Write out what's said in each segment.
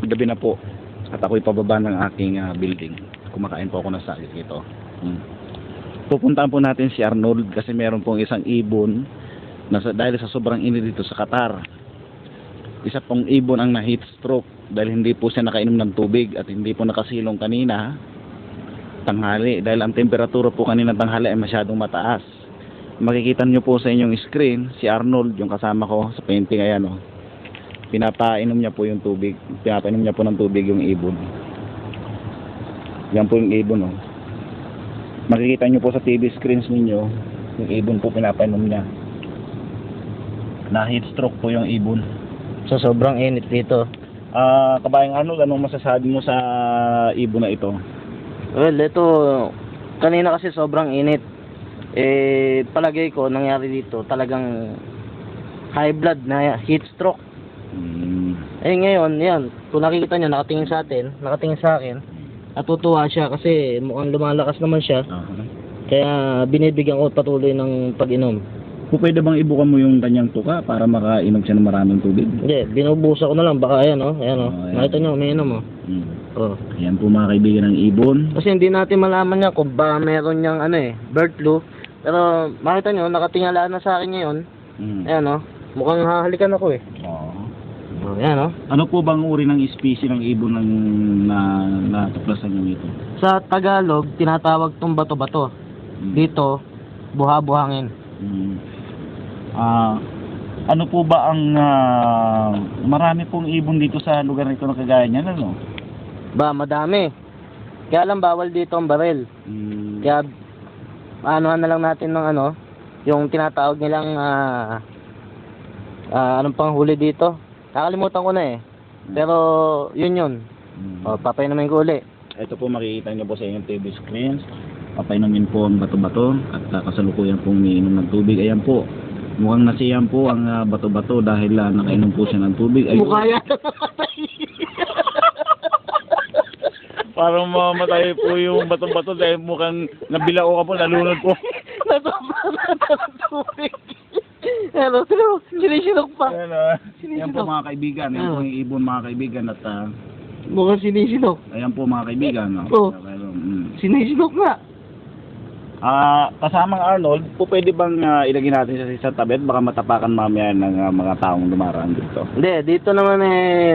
gabi na po at ako'y pababa ng aking building. Kumakain po ako ng saging dito. Pupuntahan po natin si Arnold kasi meron pong isang ibon na dahil sa sobrang init dito sa Qatar. Isa pong ibon ang na-heat stroke dahil hindi po siya nakainom ng tubig at hindi po nakasilong kanina tanghali dahil ang temperatura po kanina tanghali ay masyadong mataas. Makikita nyo po sa inyong screen si Arnold, yung kasama ko sa painting, ayan o. Pinapainom niya po yung tubig, pinapainom niya po ng tubig yung ibon. Yan po yung ibon o. Makikita nyo po sa TV screens ninyo yung ibon po pinapainom niya. Na heat stroke po yung ibon. So sobrang init dito. Kabayang Arnold, anong masasabi mo sa ibon na ito? Well, ito kanina kasi sobrang init. Palagay ko nangyari dito talagang high blood na heat stroke. Ngayon, yan, kung nakikita nyo, nakatingin sa akin, natutuwa siya kasi mukhang lumalakas naman siya. Kaya binibigyan ko patuloy ng pag-inom. Pwede bang ibukan mo yung kanyang tuka para makainom siya ng maraming tubig? Hindi, binubusa ko na lang, baka ayan o, nakita nyo, umiinom o. Ayan po mga kaibigan ng ibon. Kasi hindi natin malaman niya kung ba meron niyang bird flu. Pero makita nyo, nakatingala na sa akin ngayon. Ayan o, mukhang hahalikan ako eh. Ayan o. Ano po bang uri ng species ng ibon na natuklasan nyo ito? Sa Tagalog, tinatawag tong bato-bato. Dito, buha-buhangin. Ano po ba ang marami pong ibon dito sa lugar nito na kagaya niyan, ano? Ba, madami. Kaya lang bawal dito ang baril. Kaya anuhan na lang natin ng yung tinatawag nilang anong panghuli dito. Nakalimutan ko na eh. Pero yun. Papainumin ko uli. Ito po makikita niyo po sa inyong TV screens. Papainumin po ang bato-bato at kasalukuyan pong umiinom ng tubig. Ayan po. Mukhang nasiyan po ang bato-bato dahil nakainom po siya ng tubig. Mukha yan. Parang mamatay po yung bato-bato dahil mukhang nabilao ka po, nalunod po. Nasobrahan ng tubig. Hello, sinisinok pa. Ayan po mga kaibigan. Ayan po yung ibon mga kaibigan at mukhang sinisinok. ayan po mga kaibigan. Sinisinok nga. Kasamang Arnold, po pwede bang ilagay natin sa isang tabi at baka matapakan mamaya ng mga taong dumaraan dito? Hindi, dito naman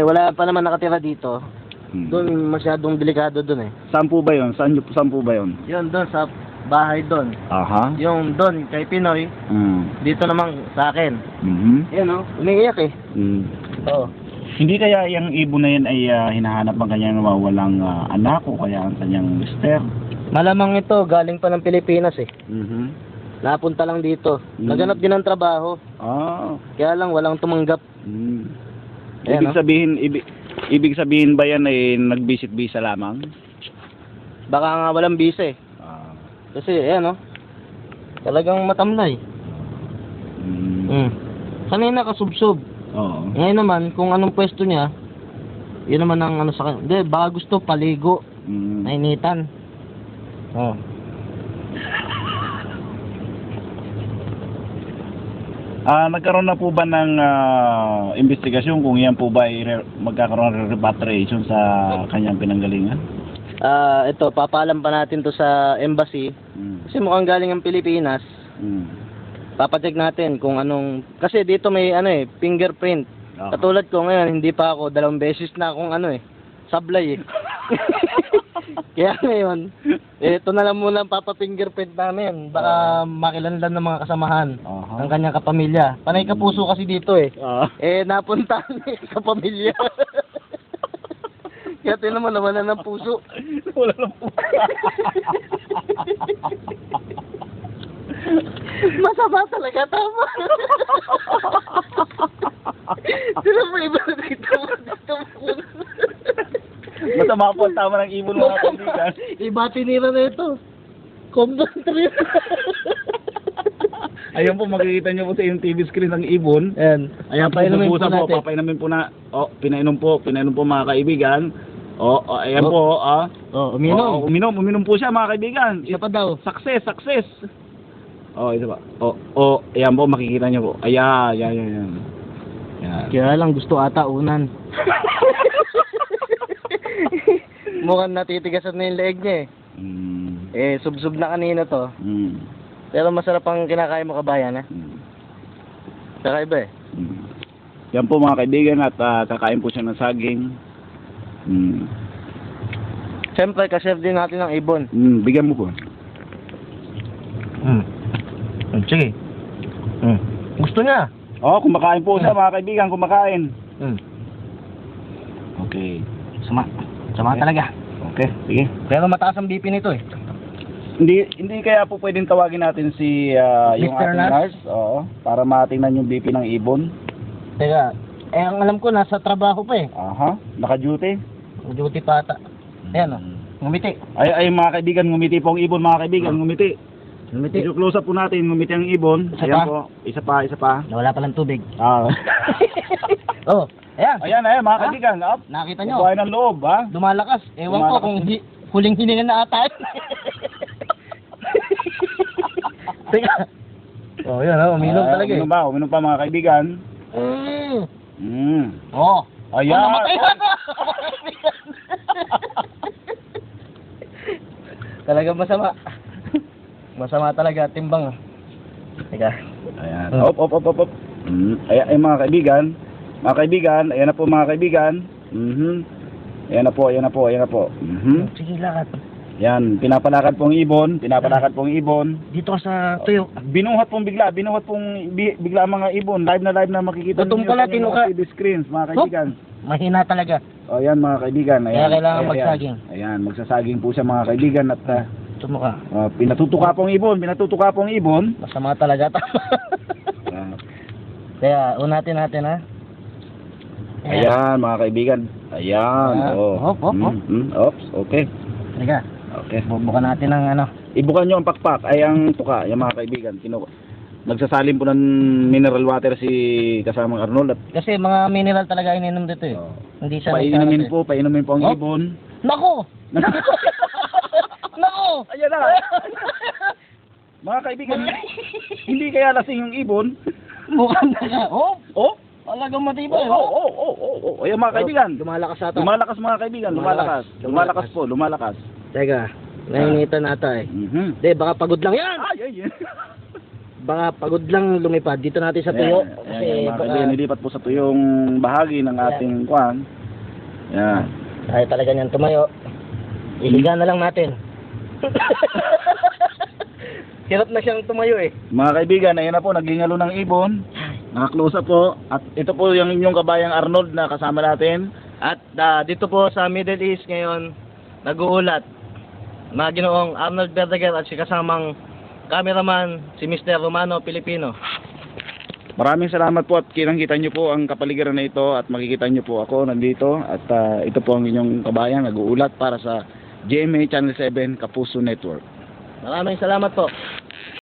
wala pa naman nakatira dito. Doon masyadong delikado doon eh. Saan po ba yun? Saan po ba yun? Yun doon sa bahay doon. Aha. Yung doon kay Pinoy, dito naman sa akin. Yan umiiyak eh. Oo. Hindi kaya yung ibon na yan ay hinahanap ang kanyang nawawalang anak o kaya ang kanyang mister? Malamang ito galing pa ng Pilipinas eh. Napunta lang dito. Naganap din ng trabaho. Kaya lang walang tumanggap. Ibig sabihin ba yan ay nag-visit visa lamang? Baka nga walang visa eh. Kasi talagang matamlay. Kanina kasubsob. Ngayon naman kung anong pwesto niya, yun naman ang sa kanya. Hindi, baka gusto paligo. Nainitan. Nagkaroon na po ba ng investigasyon kung yan po ba ay magkakaroon ng repatriation sa kanyang pinanggalingan? Ito, papaalam pa natin to sa embassy. Kasi mukhang galing ang Pilipinas. Papacheck natin kung anong... Kasi dito may fingerprint. Katulad ko ngayon, hindi pa ako. 2 beses na akong sablay eh. Kaya ngayon, ito na lang muna ang papa-fingerprint namin. Baka makilanlan ng mga kasamahan ng kanyang kapamilya. Panay kapuso kasi dito eh. Napunta kapamilya. Kaya naman nawala ng puso. Wala ng puso. Masama talaga, tama. Sila mo iba dito. Masama po ang tama ng ibon mga kaibigan. Iba tinira na ito. Commentary. Ayun po, makikita nyo po sa yung TV screen ng ibon. Ayan po, bubusa po, papainamin po na. Pinainom po mga kaibigan. Ayan po. Uminom po siya mga kaibigan. Isa pa daw. Success. Isa pa. Ayan po, makikita nyo po. Ayan. Kaya lang gusto ata unan. mukhang natitigasan na yung leeg niya eh. Sub-sub na kanina to. Pero masarap ang kinakain mo kabayan, ha? Kakaiba eh. Yan po mga kaibigan at kakain po siya ng saging. Siyempre, kaserve din natin ng ibon. Bigyan mo po. Sige. Gusto niya. Kumakain po siya mga kaibigan, kumakain. Okay. Sama Okay. talaga. Okay, sige. Pero mataas ang BP nito eh. Hindi kaya po pwedeng tawagin natin si yung Mr. ating Nurse? nurse, para matingnan yung BP ng ibon. Teka, ang alam ko nasa trabaho pa eh. Naka-duty. Duty pa ata. Ayan o, ngumiti. Ay mga kaibigan, ngumiti po ang ibon mga kaibigan, ngumiti. Ngumiti. I-close up po natin, ngumiti ang ibon. Isa Ayan pa? po, isa pa. Nawala palang tubig. Ayan. Ayan mga kaibigan, up. Nakita nyo? Buhay ng loob, ha? Lumalakas. Ewan Lumalakas. ko kung huling hininga na ata. Teka. Yan uminom talaga eh. Uminom pa mga kaibigan. Ayan. Namatay na. Talagang masama. Masama talaga, timbang. Teka. Ayan. Op. Ayan mga kaibigan. Mga kaibigan, ayan na po mga kaibigan. Ayan na po. Sige, lakad. Yan, pinapalakad pong ibon. Dito ka sa tuyo. Binuhat pong bigla ang mga ibon. Live na makikita Gutom ninyo pala, sa inyong tinuka. mga TV screens, mga kaibigan. Mahina talaga. Ayan mga kaibigan. Kaya kailangan magsaging. Ayan, magsasaging po siya mga kaibigan at Tumuka. pinatutuka pong ibon. Masama talaga. Kaya, unatin natin ha. Ayan mga kaibigan. Ayan. Hop. Ops, okay. Teka, Okay. bubukan natin ng ano. Ibukan nyo ang pakpak ay ang tuka, yung mga kaibigan. Nagsasalim po ng mineral water si kasamang Arnold at Kasi mga mineral talaga ininom dito eh. Hindi siya painumin po ang ibon. Nako! Nako! Ayan na. Mga kaibigan, hindi kaya lasing yung ibon. Mukhang naka. Talagang matibay. Ayan mga kaibigan. Lumalakas ata. Lumalakas mga kaibigan, lumalakas. Teka, nainitan ata eh. Hindi, baka pagod lang yan. Ay. Baka pagod lang lumipad. Dito natin sa tuyo. Kasi mga kaibigan, nilipat po sa tuyong bahagi ng ating kwan. Yan. Ay talaga niyan tumayo. Ihiga na lang natin. Hirap na siyang tumayo eh. Mga kaibigan, ayun na po, naghingalo ng ibon. Naka-close up po. At ito po yung inyong kabayang Arnold na kasama natin. At dito po sa Middle East ngayon, nag-uulat. Mga ginoong Arnold Verdaguer at si kasamang cameraman, si Mr. Romano Pilipino. Maraming salamat po at kitang-kita nyo po ang kapaligiran na ito at makikita nyo po ako nandito. At ito po ang inyong kabayang nag-uulat para sa GMA Channel 7 Kapuso Network. Maraming salamat po.